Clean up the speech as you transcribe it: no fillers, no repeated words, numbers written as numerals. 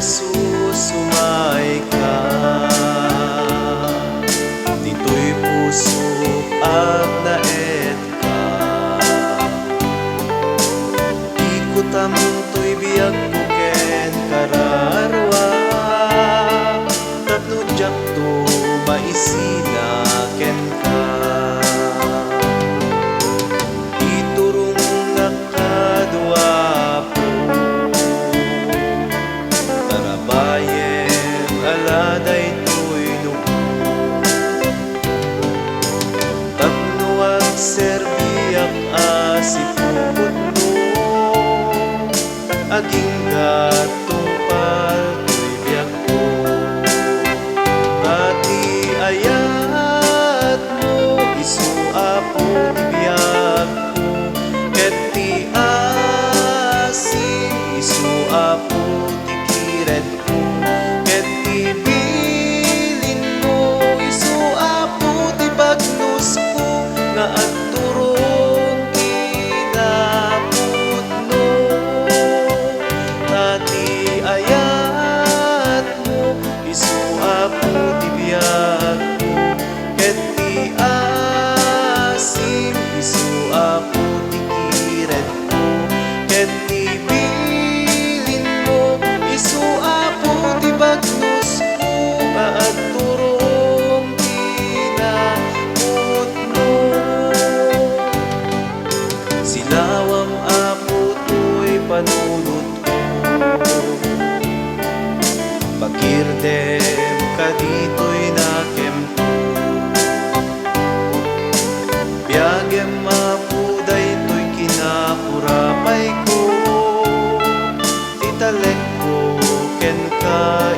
Jesus, sumay ka. Dito'y puso ag naet ka. Ikutam to'y biyag ko ken kararwa. Tapno jak to maisina ken ka. Iturong nakadwa po. Tarabayem aladay to'y nuko. Tapno ag serbiak asipupot no. Aging gatong palto'y biyak ko. Pati ayat mo isu apo biyak ko. Ket ti asin isu apo ti kiret ko. Ket ti bilin mo isu apo ti bagnos ko. Nga agturong kinaput no. Pati ayat mo isu apo ti biyak ko. Ket ti asim isu apo ti kiret ko. Ket ti bilin mo isu apo ti bagnos ko. Maagturong kinaput no. Silawam apo to'y panunot ko. Pakirdem ka dito'y nakem ko. Biyagem mapuday to'y kinapurapay ko. Titalek ko ken ka